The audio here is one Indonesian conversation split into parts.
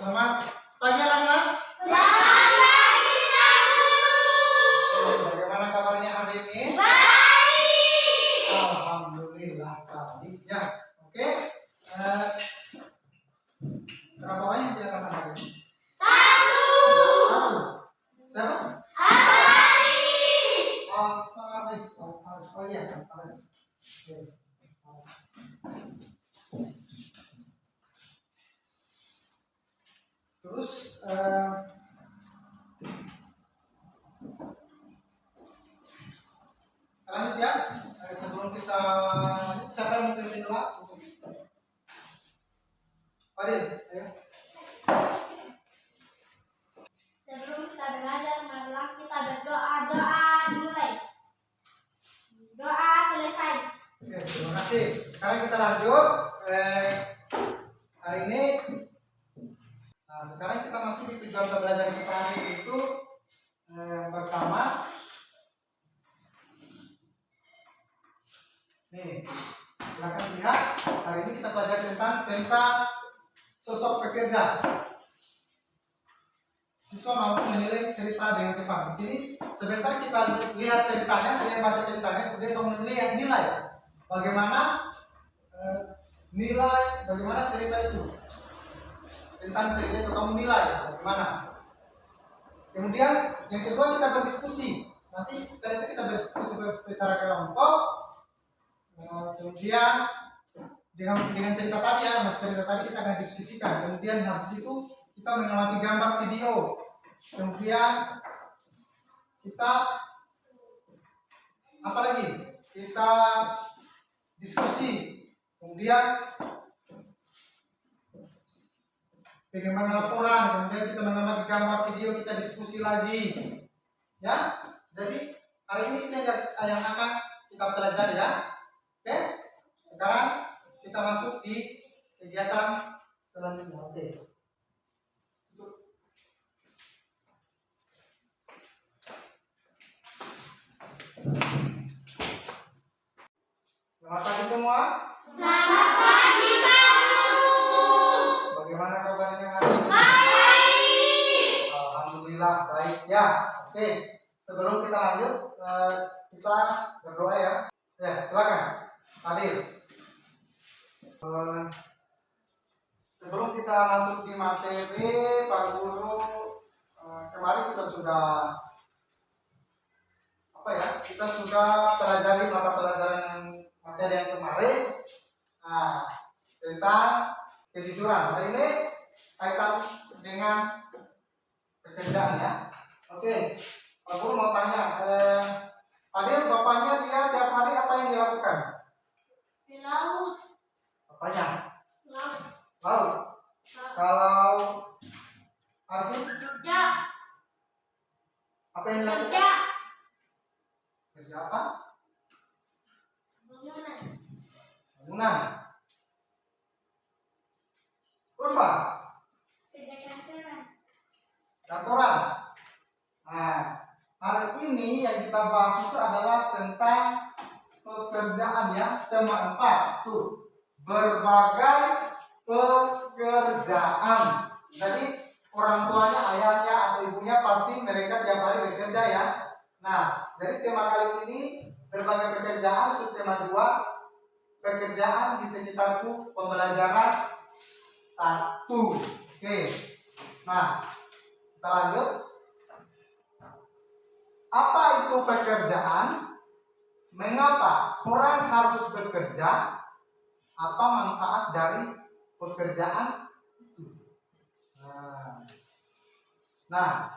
Selamat pagi anak-anak. Selamat pagi Pak Guru. Bagaimana kabarnya hari ini? Baik. Alhamdulillah baik ya. Oke. Berapa orang yang tidak datang hari ini? Satu. Satu. Siapa? Alfaris. Alfaris. Oh iya, Alfaris. Oke. Terus lanjut ya. Sebelum kita siapa yang mau pimpin doa? Fadil, ayo. Sebelum kita belajar, marilah kita berdoa. Doa dimulai. Doa selesai. Oke, terima kasih. Sekarang kita lanjut. Hari ini, nah sekarang kita masuk di tujuan pembelajaran kita hari ini itu pertama. Nih, silakan lihat. Hari ini kita pelajari tentang cerita sosok pekerja. Siswa mampu menilai cerita dengan tepat. Di sini sebentar kita lihat ceritanya, kalian baca ceritanya, kemudian kamu nilai bagaimana bagaimana cerita itu, tentang cerita itu kamu nilai bagaimana. Kemudian yang kedua kita berdiskusi. Nanti setelah itu kita berdiskusi secara kelompok. Kemudian dengan cerita tadi ya, mas cerita tadi kita akan diskusikan. Kemudian habis itu kita mengamati gambar video. Kemudian kita apa lagi? Kita diskusi. Kemudian bagaimana laporan. Kemudian kita mengamati gambar video, kita diskusi lagi. Ya. Jadi hari ini itu yang akan kita pelajari ya. Oke. Sekarang kita masuk di kegiatan selanjutnya. Oke. Selamat pagi semua. Selamat pagi Pak Guru. Bagaimana kabarnya hari ini? Baik. Alhamdulillah baik ya. Oke. Sebelum kita lanjut, kita berdoa ya. Ya, silakan. Hadir. Sebelum kita masuk di materi, Pak Guru, kemarin kita sudah kita sudah pelajari mata pelajaran yang materi yang kemarin, tentang kejujuran. Hari ini kaitan dengan pekerjaan ya. Oke, Pak Guru mau tanya, Adil bapaknya dia tiap hari apa yang dilakukan? Di laut. Bapaknya Laut. laut. Kalau Hafiz Kerja. apa yang dilakukan? Kerja. Kerja apa? Bangunan. Bangunan. Urfa, Kerja kantoran. kantoran. Nah, hari ini yang kita bahas itu adalah tentang pekerjaan ya, tema 4 tuh, berbagai pekerjaan. Jadi orang tuanya, ayahnya atau ibunya pasti mereka tiap hari bekerja ya. Nah, jadi tema kali ini berbagai pekerjaan, subtema 2, pekerjaan di sekitarku, pembelajaran 1. Oke. Nah, kita lanjut. Apa itu pekerjaan? Mengapa orang harus bekerja? Apa manfaat dari pekerjaan itu? Nah,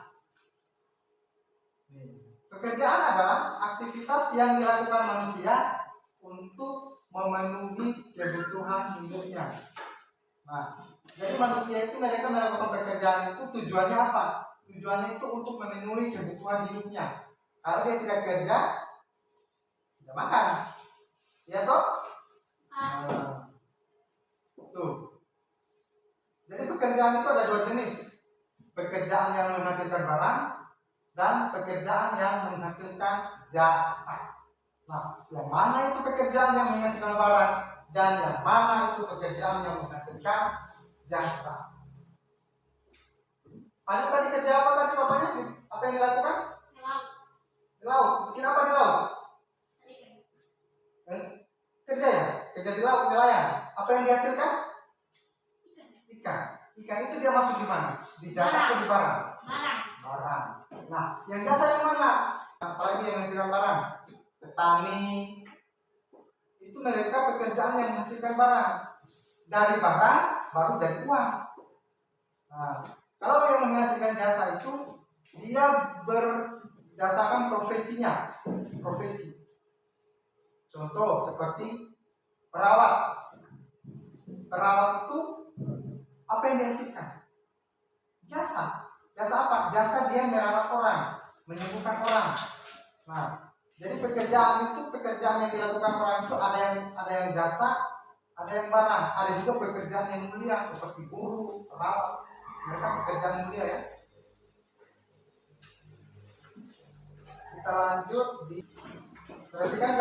pekerjaan adalah aktivitas yang dilakukan manusia untuk memenuhi kebutuhan hidupnya. Nah, jadi manusia itu mereka melakukan pekerjaan itu tujuannya apa? Tujuannya itu untuk memenuhi kebutuhan hidupnya. Kalau dia tidak kerja, tidak makan. Iya toh? Tuh. Jadi pekerjaan itu ada 2 jenis. Pekerjaan yang menghasilkan barang dan pekerjaan yang menghasilkan jasa. Nah, yang mana itu pekerjaan yang menghasilkan barang dan yang mana itu pekerjaan yang menghasilkan jasa? Anu tadi kerja apa tadi bapaknya? Apa yang dilakukan? Laut. Di laut. Bikin apa di laut? Ikan. Kerja ya? Kerja di laut, nelayan. Apa yang dihasilkan? Ikan. Ikan. Ikan itu dia masuk di mana? Di jasa atau di barang? Barang. Barang. Nah, yang jasa yang mana? Apalagi yang menghasilkan barang? Petani. Itu mereka pekerjaan yang menghasilkan barang. Dari barang baru jadi uang. Nah, kalau yang menghasilkan jasa itu dia berdasarkan profesinya, profesi. Contoh seperti perawat. Perawat itu apa yang dihasilkan? Jasa. Jasa apa? Jasa dia merawat orang, menyembuhkan orang. Nah, jadi pekerjaan itu pekerjaan yang dilakukan orang itu ada yang jasa, ada yang barang, ada juga pekerjaan yang mulia seperti guru, perawat. Mereka pekerjaan mulia ya. Kita lanjut di perhatikan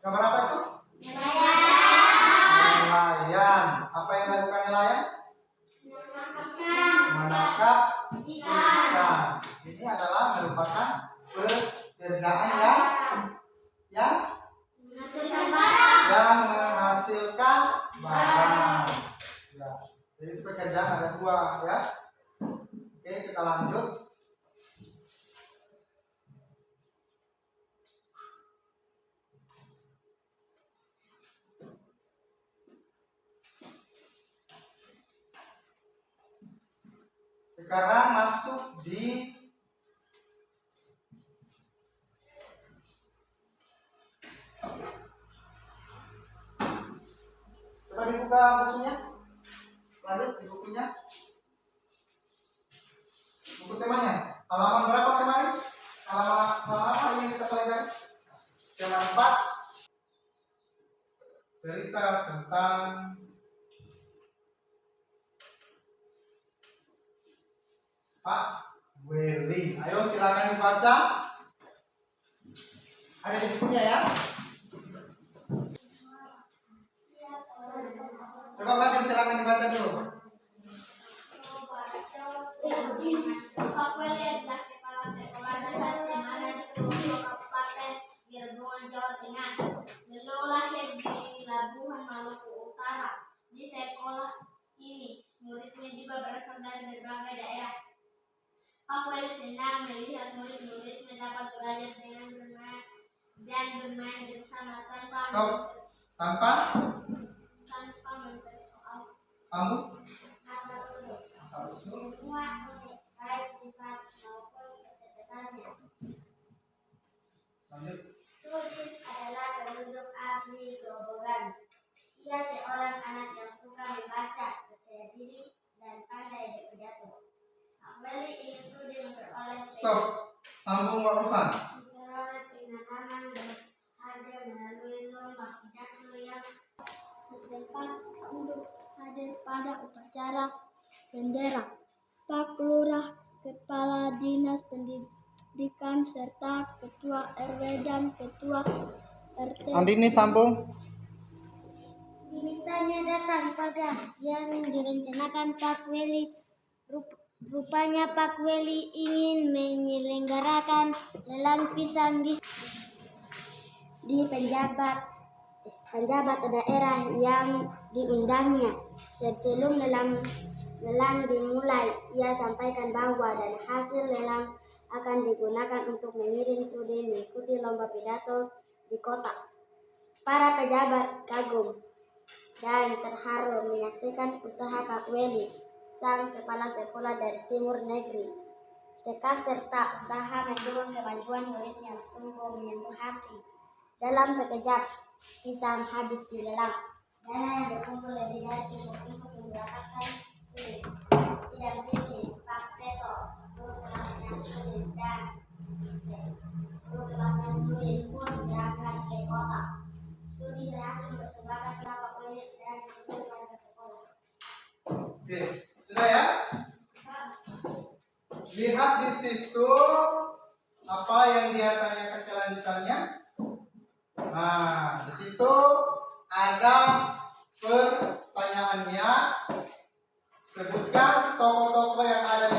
gambar apa itu? Nelayan. Apa yang dilakukan nelayan? Menangkap ikan. Ini adalah merupakan pekerjaan yang Menghasilkan barang. menghasilkan barang. Ya. Jadi itu pekerjaan ada dua ya. Oke, kita lanjut. Sekarang masuk di coba dibuka bukunya. Lanjut di bukunya. Buku temanya. Halaman berapa kemarin? Halaman apa yang kita pelajari? Halaman 4. Cerita tentang Pak Welly. Ayo silakan dibaca. Ada di bukunya ya. Coba Fadil silakan dibaca dulu. Pak Welly adalah kepala sekolah dasar Cemara di Purwokerto, Kabupaten Cirebon, Jawa Tengah. Beliau lahir di Labuhan, Maluku Utara. Di sekolah ini, muridnya juga berasal dari berbagai daerah. Pak Welly senang melihat murid-muridnya dapat belajar dengan bermain dan bermain bersama Stop. Tanpa memberi soal. sambung. Asal usul. Semua unik, baik sifat maupun kecerdasannya. Lanjut. Sudin adalah penduduk asli Grobogan. Ia seorang anak yang suka membaca, percaya diri, dan pandai berpidato. Pak Welly ingin Sudin Stop. Sambung Pak Urfan. memperoleh pengalaman dan hadir melalui lomba pidato yang setempat untuk hadir pada upacara bendera. Pak Lurah, Kepala Dinas Pendidikan serta Ketua RW dan Ketua RT Andini sambung. dimintanya datang pada yang direncanakan Pak Welly. Rupanya Pak Welly ingin menyelenggarakan lelang pisang di penjabat daerah yang diundangnya. Sebelum lelang dimulai, ia sampaikan bahwa dan hasil lelang akan digunakan untuk mengirim Sudin mengikuti lomba pidato di kota. Para pejabat kagum dan terharu menyaksikan usaha Pak Welly, sang kepala sekolah dari Timur Negeri. Tekad serta usaha mendukung kemajuan muridnya sungguh menyentuh hati. Dalam sekejap, pisang habis dilelang. Dana yang berkumpul lebih dari cukup untuk memberangkatkan Sudin. Didampingi Pak Seto, guru kelasnya Sudin pun berangkat ke kota. Sudin berhasil mempersembahkan Pak Welly dan Sudin pada sekolah. Oke, sudah ya? Lihat di situ apa yang dia tanyakan kelanjutannya. Nah, di situ ada pertanyaannya. Sebutkan tokoh-tokoh yang ada di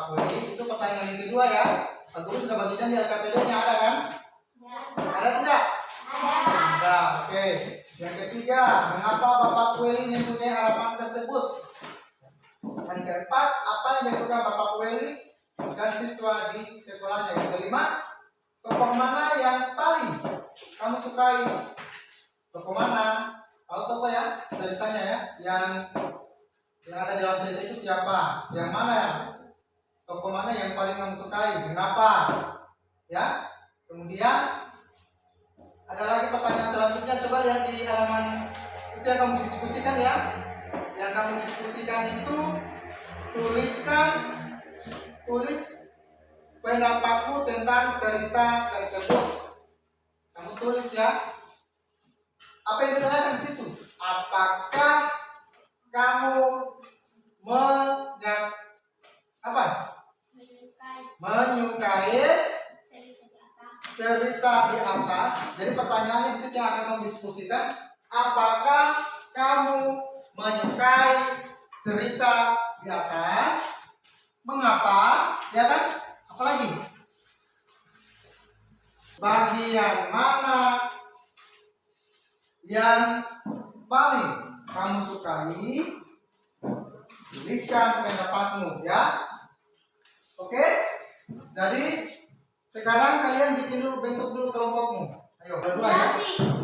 Pak Weli? Itu pertanyaan yang kedua ya. Pak Guru sudah bagikan di LKPD-nya, ada kan? Ada tidak? Ada. Oke. Yang ketiga, mengapa Bapak Weli mempunyai harapan tersebut? Yang keempat, apa yang dilakukan Bapak Weli dan siswa di sekolahnya? Yang kelima, tokoh mana yang paling kamu sukai? Tokoh mana? Tahu tokoh ya? Ceritanya ya. Yang ada dalam cerita itu siapa? Yang mana ya? Tokoh mana yang paling kamu sukai? Mengapa? Ya. Kemudian ada lagi pertanyaan selanjutnya. Coba lihat di halaman itu yang kamu diskusikan ya. Yang kamu diskusikan itu tulis pendapatmu tentang cerita tersebut. Kamu tulis ya. Apa yang ditanyakan di situ? Apakah kamu menyukai cerita di atas? Jadi pertanyaannya di situ yang akan kamu diskusikan. Apakah kamu menyukai cerita di atas? Mengapa? Ya kan? Apalagi? Bagian mana yang paling kamu sukai? Tuliskan pendapatmu ya. Oke? Jadi sekarang kalian bikin dulu, bentuk dulu kelompokmu. Ayo, berdua ya.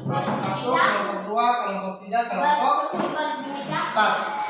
Kelompok 1, kelompok 2, kelompok 3, kelompok 4.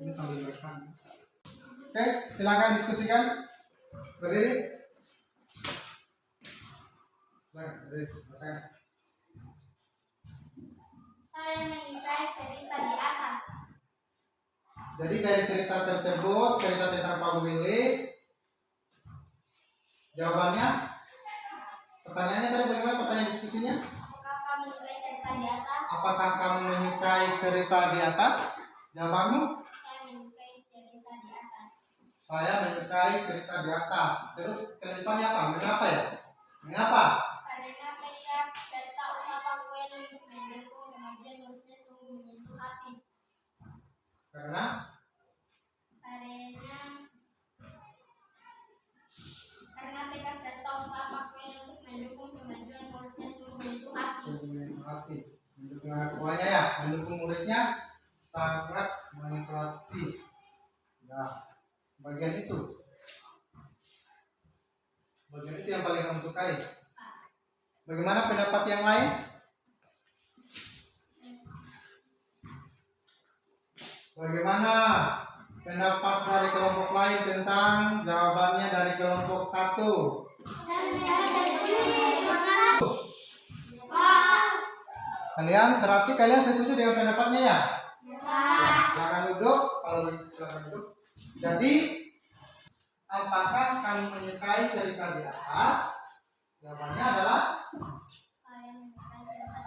Ini sambil rekam. Oke, silakan diskusikan. Berdiri. Berdiri. Saya menyukai cerita di atas. Jadi dari cerita tersebut, cerita tentang Pak Willy, jawabannya, pertanyaannya tadi bagaimana pertanyaan diskusinya? Apakah kamu menyukai cerita di atas? Apakah kamu menyukai cerita di atas? Jawabanmu? Saya menyukai cerita di atas. Saya menyukai cerita di atas. Terus kelanjutannya apa? Mengapa ya? Mengapa? Karena tekad serta usaha Pak Weli untuk mendukung kemajuan muridnya sungguh menyentuh hati. Karena tekad serta usaha Pak Weli untuk mendukung kemajuan muridnya sungguh menyentuh hati. sungguh menyentuh hati. Mendukung anak buahnya ya, mendukung muridnya sangat menyentuh hati. Nah, bagian itu yang paling kamu sukai. Bagaimana pendapat yang lain? Bagaimana pendapat dari kelompok lain tentang jawabannya dari kelompok 1? Berarti kalian setuju dengan pendapatnya ya? Silakan duduk. Kalau silakan duduk. Jadi, apakah kamu menyukai cerita di atas? Jawabannya adalah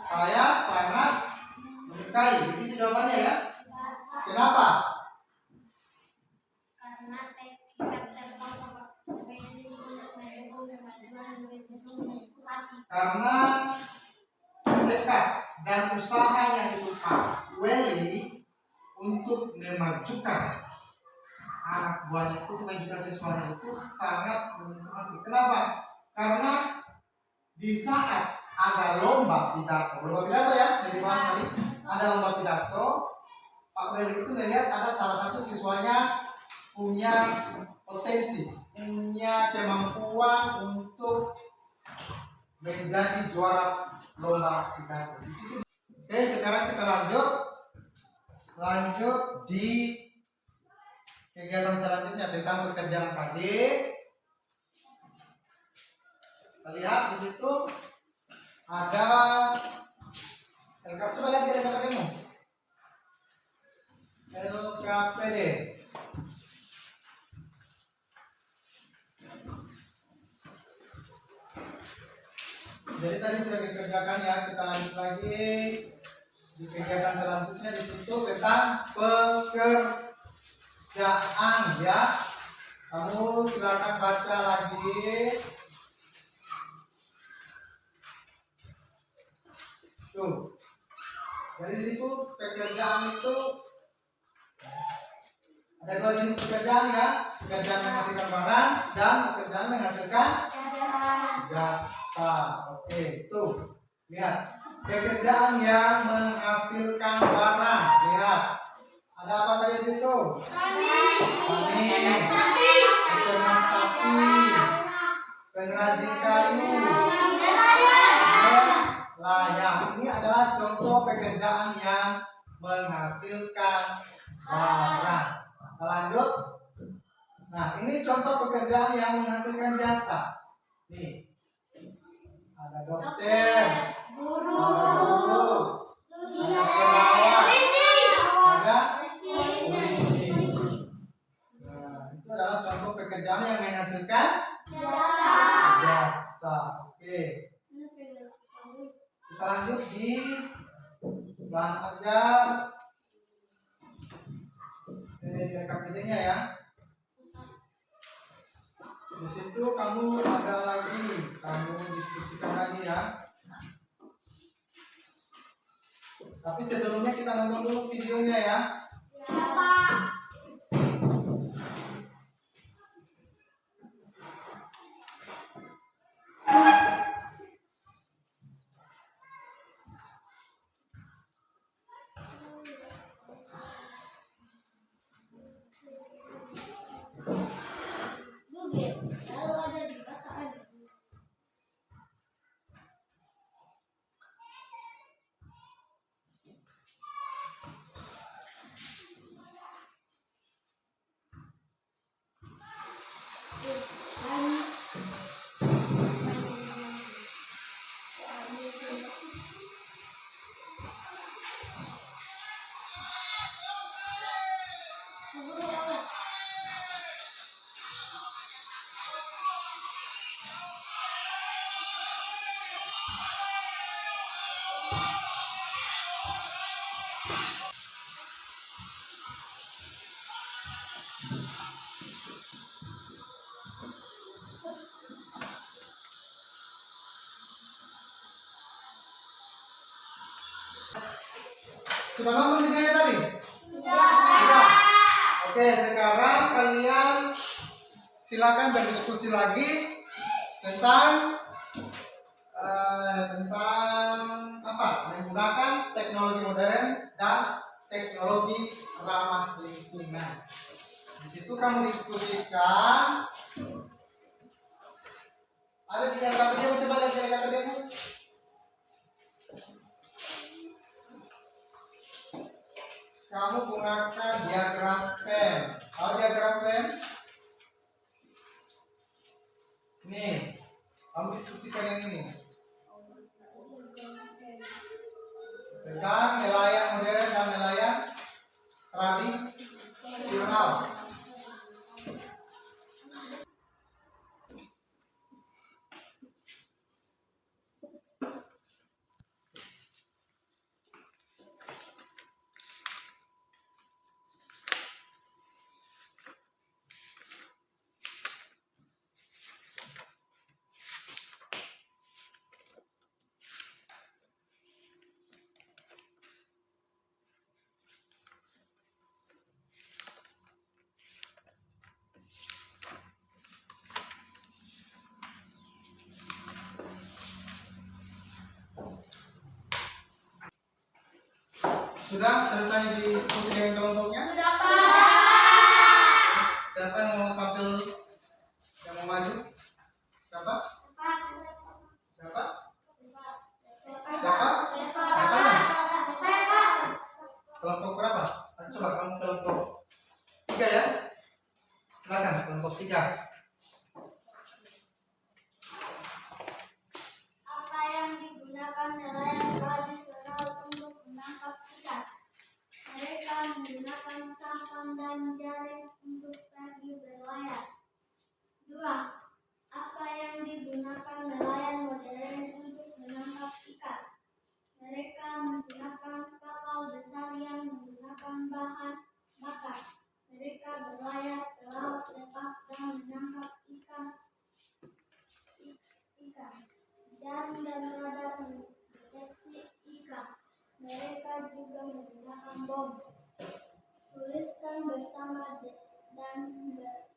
saya sangat menyukai. Begitu jawabannya ya. Kenapa? Karena tekad serta usaha Pak Weli untuk mendukung kemajuan muridnya sungguh menyentuh hati. Karena dekat dan usahanya itu Pak Weli untuk memajukan anak buahnya itu, memajukan siswanya itu sangat menyentuh hati. Kenapa? Karena di saat ada lomba pidato ya yang dibahas tadi, ada lomba pidato, Pak Weli itu melihat ada salah satu siswanya punya potensi, punya kemampuan untuk menjadi juara lomba pidato. Di situ. Oke, sekarang kita lanjut di kegiatan selanjutnya tentang pekerjaan tadi. Kita lihat di situ ada coba lihat di LKPD-mu. LKPD. Jadi tadi sudah dikerjakan ya, kita lanjut lagi di kegiatan selanjutnya di situ tentang pekerjaan ya. Kamu silakan baca lagi. Tuh. Jadi di situ pekerjaan itu ada dua jenis pekerjaan ya, pekerjaan menghasilkan barang dan pekerjaan menghasilkan jasa. Oke, tuh lihat pekerjaan yang menghasilkan barang. Lihat, ada apa saja di situ? Tani, peternak sapi, pengrajin kayu, nelayan. Ini adalah contoh pekerjaan yang menghasilkan barang. Kita lanjut. Nah, ini contoh pekerjaan yang menghasilkan jasa. Nih, ada dokter, guru, ada perawat, ada polisi. Nah, itu adalah contoh pekerjaan yang menghasilkan jasa. Oke. Kita lanjut di bahan ajar. Ini LKPD-nya ya. Di situ kamu ada lagi, kamu diskusikan lagi ya. Tapi sebelumnya kita nonton dulu videonya ya. Lalu ada juga tak ada. Sudah nonton videonya tadi? Sudah. Oke, sekarang kalian silakan berdiskusi lagi tentang apa? Menggunakan teknologi modern dan teknologi ramah lingkungan. Di situ kamu diskusikan. Ada di LKPD-mu, coba lihat di LKPD-mu. Kamu gunakan diagram Venn. Tahu diagram Venn? Nih, kamu diskusikan yang ini. Tentang nelayan modern dan nelayan tradisional. Sudah selesai diskusi dengan kelompoknya? Sudah, Pak. Siapa yang mau tampil, yang mau maju? Siapa? Siapa? Siapa? Kelompok berapa? Coba kamu kelompok 3 ya. Silakan kelompok 3. Apa yang digunakan nelayan tradisional untuk menangkap ikan? Mereka menggunakan sampan dan jaring untuk pergi berlayar. 2. Apa yang digunakan nelayan modern untuk menangkap ikan? Mereka menggunakan kapal besar yang menggunakan bahan bakar. Mereka berlayar ke laut lepas dan menangkap ikan. Jaring dan radar mendeteksi ikan. Mereka juga menggunakan bom. Tuliskan bersama dan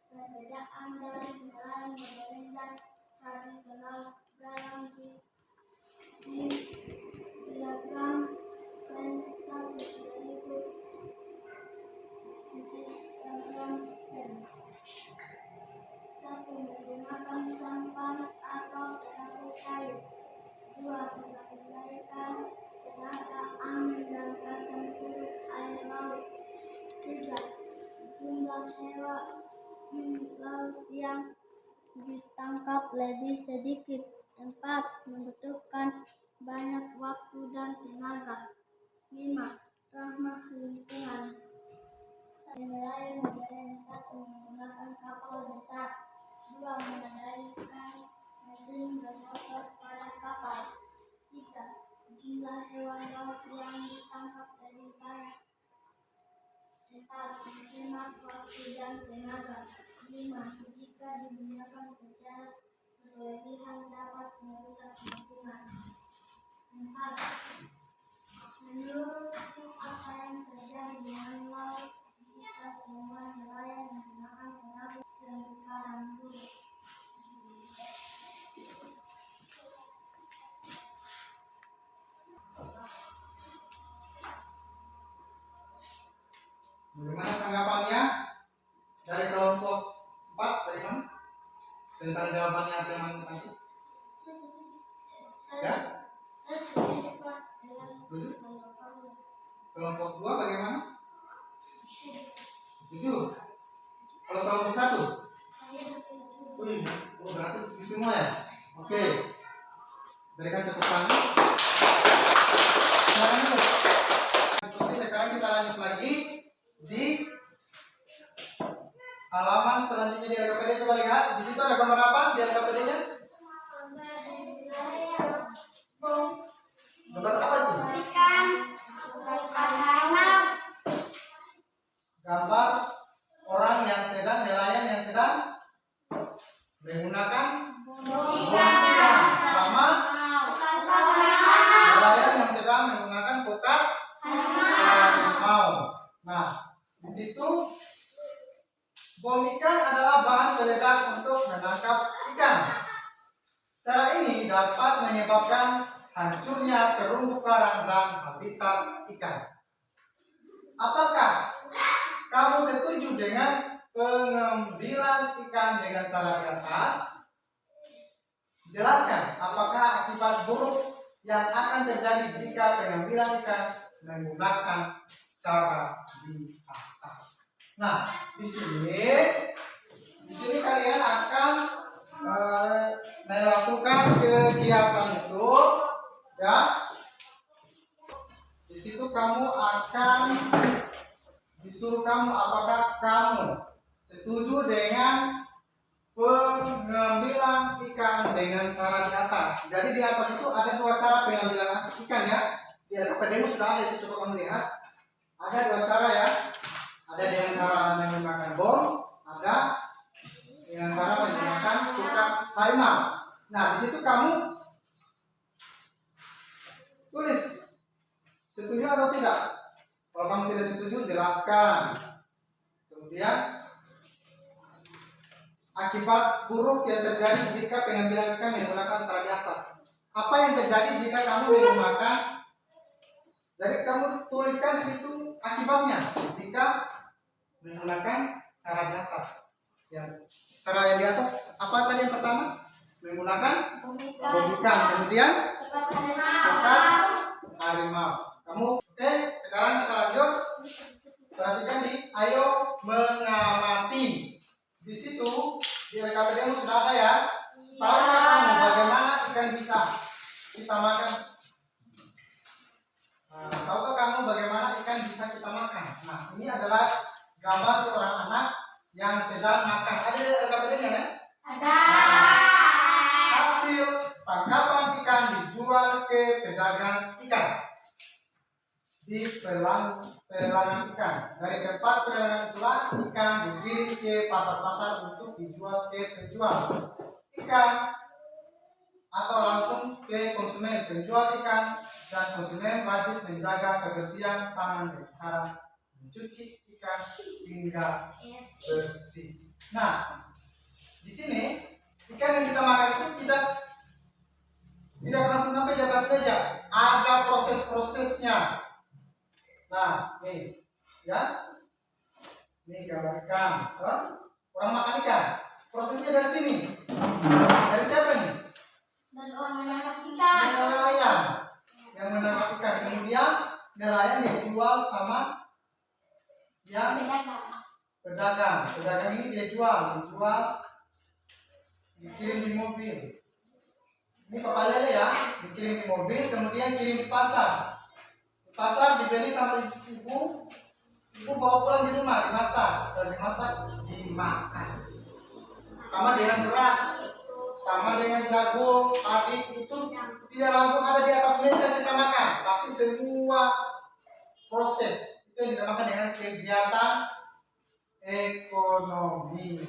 perbedaan dari nelayan modern dan tradisional dalam di diagram pensel berikut. Diagram pen. 1. Menggunakan sampan atau perahu kayu. 2. Mengandalkan tenaga angin dan pasang surut air laut. 3. Jumlah hewan laut yang ditangkap lebih sedikit. 4. Membutuhkan banyak waktu dan tenaga. 5. Ramah lingkungan. Nelayan modern. 1. Menggunakan kapal besar. 2. Mengandalkan mesin bermotor pada kapal. 3. Jumlah hewan laut yang ditangkap lebih banyak. 4. Menghemat waktu dan tenaga. 5. Jika digunakan secara berlebihan dapat merusak lingkungan. 4. Menurutmu apa yang terjadi dengan laut jika semua nelayan menggunakan perahu dan karang buruk? Bagaimana tanggapannya dari kelompok 4 dari mana? Tentang jawabannya teman nanti. Ya? Kelompok 2 bagaimana? 7. Kalau kelompok 1? Wih, berarti setuju semua ya? Oke. Berikan tepuk tangan. Sekarang kita lanjut lagi di halaman selanjutnya di LKPD. Coba lihat, di situ ada gambar apa di LKPD-nya? Gambar apa itu? Ikan. Gambar orang yang sedang, nelayan yang sedang menggunakan bom ikan sama nelayan yang sedang menggunakan kotak harimau. Nah, di situ bom ikan adalah bahan peledak untuk menangkap ikan. Cara ini dapat menyebabkan hancurnya terumbu karang dan habitat ikan. Apakah kamu setuju dengan pengambilan ikan dengan cara di atas? Jelaskan apakah akibat buruk yang akan terjadi jika pengambilan ikan menggunakan cara di atas. Nah, di sini kalian akan melakukan kegiatan itu, ya. Di situ kamu akan disuruh kamu apakah kamu setuju dengan pengambilan ikan dengan cara di atas. Jadi di atas itu ada 2 cara pengambilan ikan ya. Di LKPD sudah ada itu, coba kamu lihat. Ada 2 cara ya. Ada dengan cara menggunakan bom, ada dengan cara menggunakan kotak harimau. Nah, di situ kamu tulis setuju atau tidak. Kalau kamu tidak setuju, jelaskan. Kemudian akibat buruk yang terjadi jika pengambilan ikan menggunakan cara di atas. Apa yang terjadi jika kamu menggunakan Jadi kamu tuliskan di situ akibatnya jika menggunakan cara di atas. Cara yang di atas apa tadi yang pertama? Menggunakan bumikan, kemudian bukan harimau. Kamu oke? Sekarang kita lanjut. Perhatikan di ayo mengamati. Di situ di LKPD sudah ada ya. Tahukah kamu bagaimana ikan bisa kita makan? Nah, tahukah kamu bagaimana ikan bisa kita makan? Nah, ini adalah gambar seorang anak yang sedang makan. Ada di LKPD-nya kan? Ada. Hasil tangkapan ikan dijual ke pedagang ikan di pelelangan ikan. Dari tempat pelelangan itulah ikan dikirim ke pasar-pasar untuk dijual ke penjual ikan atau langsung ke konsumen. Penjual ikan dan konsumen wajib menjaga kebersihan tangan dengan cara mencuci ikan hingga bersih. Nah, di sini ikan yang kita makan itu tidak langsung sampai di atas meja. Ada proses-prosesnya. Nah, nih, ya, ini gambar ikan. Orang makan ikan. Prosesnya dari sini. Dari siapa nih? Dan orang menangkap ikan. Nelayan yang menangkap ikan. Kemudian nelayan dijual sama yang pedagang. Pedagang ini dia jual, dikirim di mobil. Ini papa lele ya, dikirim di mobil, kemudian kirim di pasar. Di pasar dibeli sama ibu bawa pulang di rumah, dimasak. Setelah dimasak, dimakan. Sama dengan beras, sama dengan jagung, padi itu tidak langsung ada di atas meja kita makan, tapi semua proses itu yang dinamakan dengan kegiatan ekonomi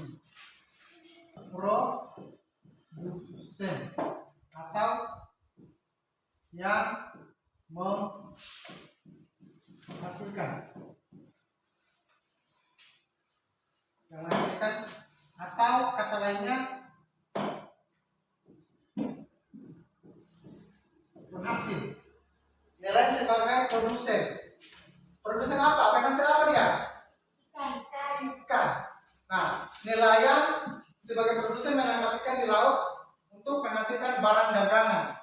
produsen atau yang menghasilkan atau kata lainnya penghasil. Nelayan sebagai produsen. Produsen apa? Penghasil apa dia? Ikan. Nah, nelayan sebagai produsen menangkap ikan di laut untuk menghasilkan barang dagangan.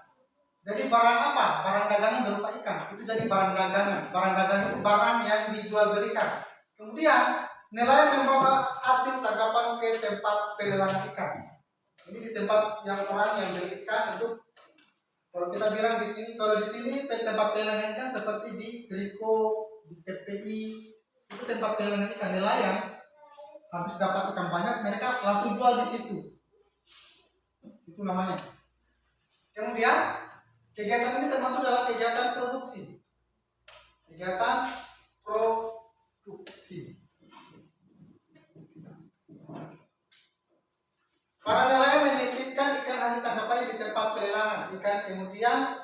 Jadi barang apa? Barang dagangan berupa ikan. Itu jadi barang dagangan. Barang dagangan itu barang yang dijual belikan. Kemudian nelayan membawa hasil tangkapan ke tempat pelelangan ikan. Ini di tempat yang orang yang beli ikan untuk, kalau kita bilang di sini, kalau di sini tempat pelelangan ikan seperti di Griko, di TPI, itu tempat pelelangan ikan. Nelayan habis dapat ikan banyak, mereka langsung jual di situ. Itu namanya. Kemudian kegiatan ini termasuk dalam kegiatan produksi. Kegiatan produksi. Para nelayan menitipkan ikan hasil tangkapannya di tempat pelelangan ikan, kemudian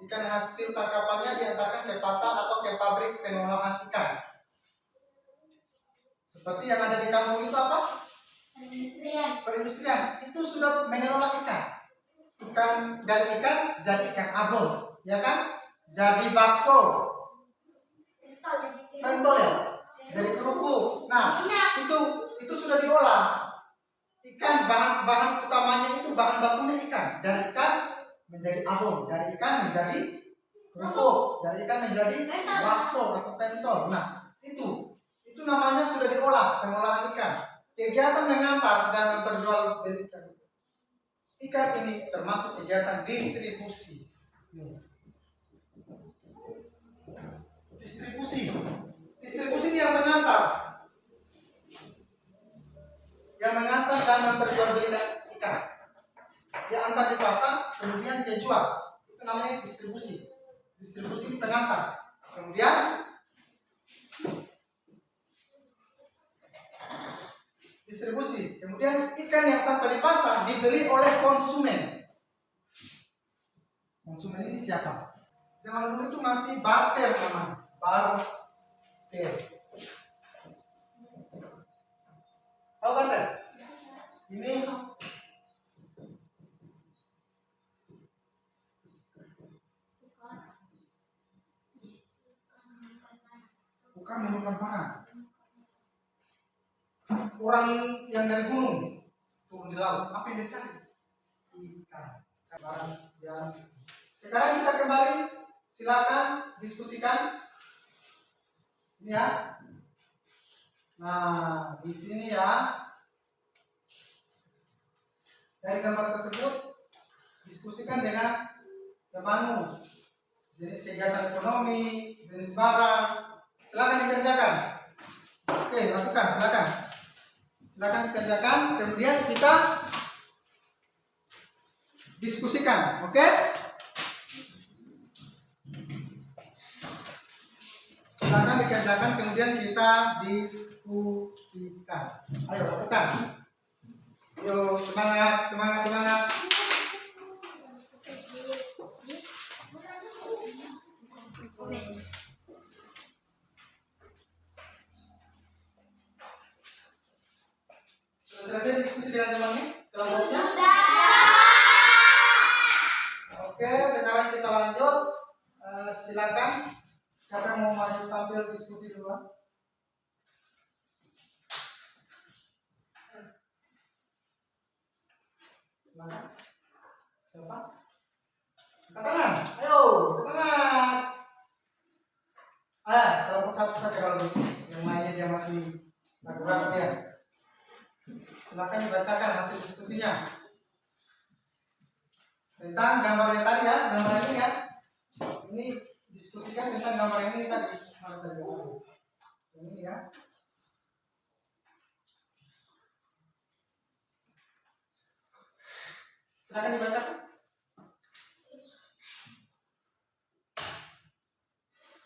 ikan hasil tangkapannya diantarkan ke pasar atau ke pabrik pengolahan ikan. Seperti yang ada di kampung itu apa? Perindustrian. Itu sudah mengelola ikan. Ikan dari ikan jadi ikan abon, ya kan? Jadi bakso, pentol ya, dari kerupuk. Nah, itu sudah diolah. Ikan bahan utamanya itu bahan bakunya ikan. Dari ikan menjadi abon, dari ikan menjadi kerupuk, dari ikan menjadi bakso atau pentol. Nah, itu namanya sudah diolah, pengolahan ikan. Kegiatan mengantar dan memperjualbelikan ikan ini termasuk kegiatan distribusi. Distribusi ini yang mengantar dan memperjualbelikan ikan. Dia antar di pasar, kemudian dia jual. Itu namanya distribusi. Distribusi ini pengantar. Kemudian ikan yang sampai di pasar dibeli oleh konsumen. Konsumen ini siapa? Zaman dulu itu masih barter namanya. Barter. Tahu barter? Ini tukang menurunkan barang. Orang yang dari gunung turun di laut, apa yang dia cari? Ikan. Barang yang sekarang kita kembali, silakan diskusikan. Ini ya. Nah, di sini ya. Dari gambar tersebut diskusikan dengan temanmu. Jenis kegiatan ekonomi, jenis barang, silakan dikerjakan. Oke, lakukan, silakan. Silakan dikerjakan, kemudian kita diskusikan, oke? Silakan dikerjakan, kemudian kita diskusikan. Ayo lakukan. Ayo semangat, semangat, semangat. Sudah selesai diskusi dengan temannya? Kelompoknya? Oke, sekarang kita lanjut. Silakan. Siapa yang mau maju tampil diskusi duluan? Silakan. Siapa? Angkat tangan. Ayo, semangat. Kelompok satu saja kalau gitu. Yang lainnya dia masih ragu-ragu ya. Silakan dibacakan hasil diskusinya tentang gambar yang tadi ya, gambar ini ya. Ini diskusikan tentang gambar ini tadi. Ini ya. Silakan dibacakan.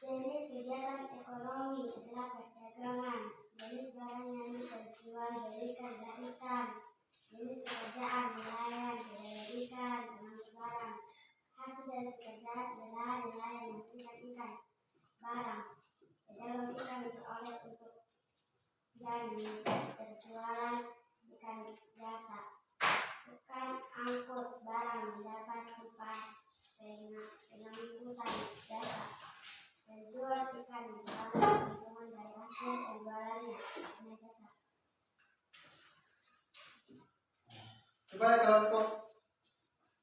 Jenis kegiatan ekonomi adalah perdagangan. Jenis barang yang diperjual belikan adalah ikan. Jenis pekerjaan nelayan, budidaya ikan, mengangkut barang. Hasil dari pekerjaan adalah nelayan menghasilkan ikan barang. Pedagang ikan memperoleh untuk dan berjualan ikan jasa. Tukang angkut barang mendapat upah pengangkutan jasa. Penjual ikan mendapat keuntungan dari hasil penjualannya dengan jasa. Coba kelompok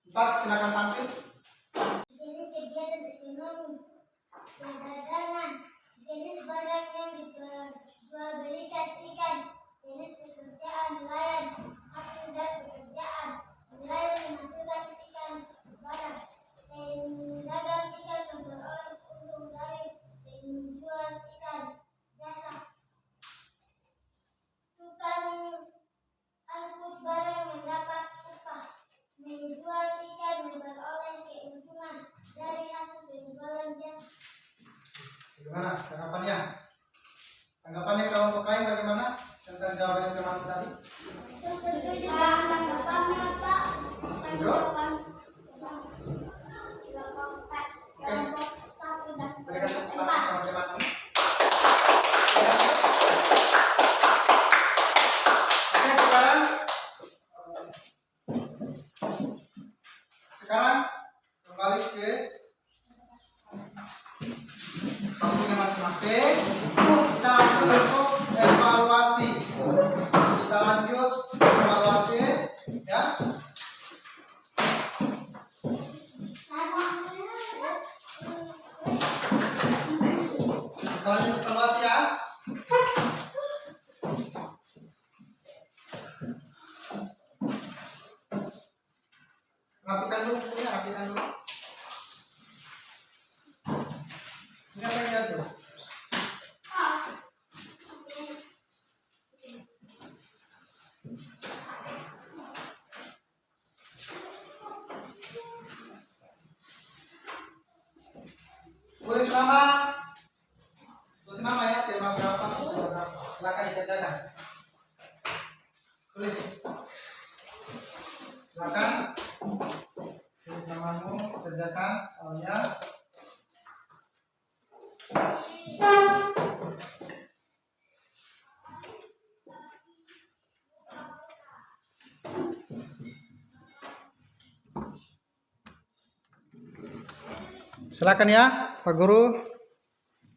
4 silakan tampil. Jenis kegiatan ekonomi perdagangan. Jenis barang yang dijual belikan ikan. Jenis pekerjaan nelayan. Hasil dari pekerjaan nelayan menghasilkan ikan barang. Pedagang ikan memperoleh untung dari penjual ikan jasa. Tukang angkut barang mendapat upah menjual ikan memperoleh keuntungan dari hasil penjualan jasa. Bagaimana tanggapannya? Tanggapannya kelompok lain bagaimana tentang jawaban teman tadi? Setuju dengan tanggapannya, Pak. Tanggapan kelompok 1 dan Berikan tepuk kelompok tangan 4. teman-teman. Oke, sekarang kembali ke waktunya masing-masing. Kita lanjut untuk evaluasi. Kita lanjut evaluasi ya. Kita lanjut evaluasi ya. Rapikan dulu bukunya, rapikan dulu. Ini apa yang jatuh? Tulis nama. Tulis nama ya, tema berapa, tema berapa. Silakan dikerjakan. Tulis. Silakan. Tulis namamu, kerjakan soalnya. Silakan ya, Pak Guru.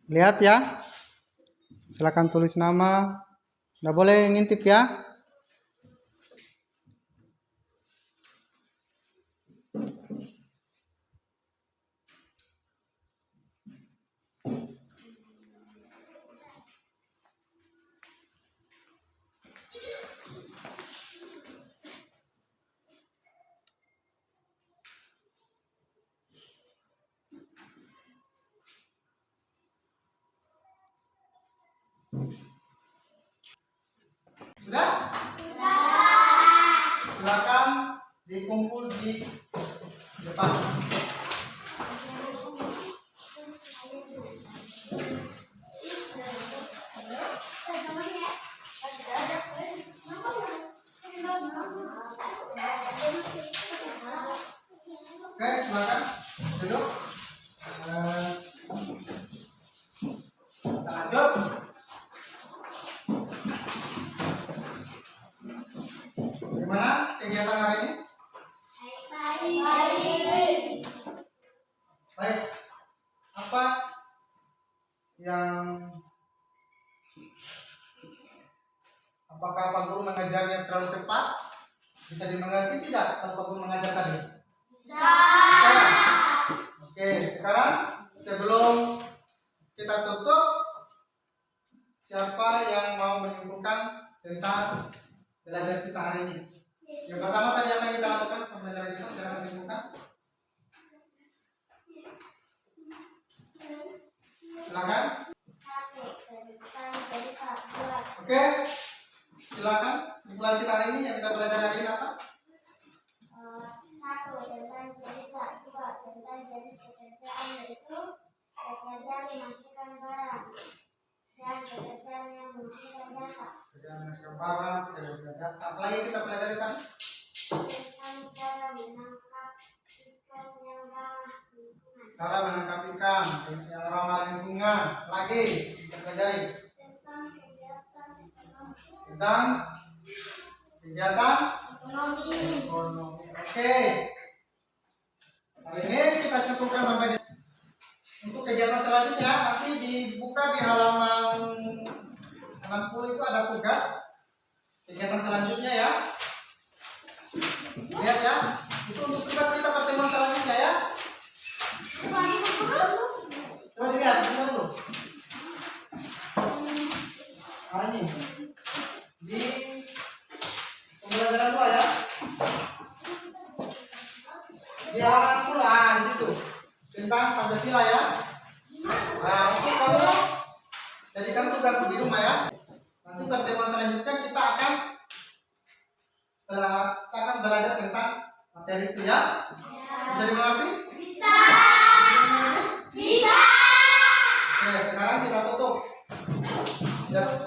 Lihat ya. Silakan tulis nama. Nggak boleh ngintip ya. Sudah? Silakan dikumpul di depan. Oke, silakan duduk. Lanjut. Gimana kegiatan hari ini? Baik. Apa yang apakah Pak Guru mengajarnya terlalu cepat? Bisa dimengerti tidak kalau Pak Guru mengajar tadi? Bisa. Oke, sekarang sebelum kita tutup, siapa yang mau menyimpulkan tentang belajar kita hari ini? Yang pertama tadi apa yang kita lakukan pembelajaran kita, silakan simpulkan. Silakan. Oke, silakan simpulan kita hari ini yang kita belajar hari ini apa? 1. Tentang cerita. 2. Tentang jenis pekerjaan, yaitu pekerjaan menghasilkan barang dan pekerjaan yang menghasilkan jasa. Pekerjaan menghasilkan barang, pekerjaan jasa. Apa lagi kita pelajari kan? Tentang cara menangkap ikan yang ramah lingkungan. Cara menangkap ikan yang ramah lingkungan. Lagi kita pelajari Tentang kegiatan ekonomi. tentang kegiatan Ekonomi. ekonomi. Oke. Hari ini kita cukupkan sampai di. Untuk kegiatan selanjutnya nanti dibuka di halaman 60 itu ada tugas kegiatan selanjutnya ya. Lihat ya. Itu untuk tugas kita pertemuan selanjutnya ya. Coba dilihat dulu. Ini di pembelajaran 2 ya. Di halaman 60 di situ tentang Pancasila ya. Nah, itu kamu jadikan tugas di rumah ya. Nanti pertemuan selanjutnya kita akan belajar tentang materi itu ya. Bisa dimengerti? Bisa. Bisa. Oke, sekarang kita tutup. Siap.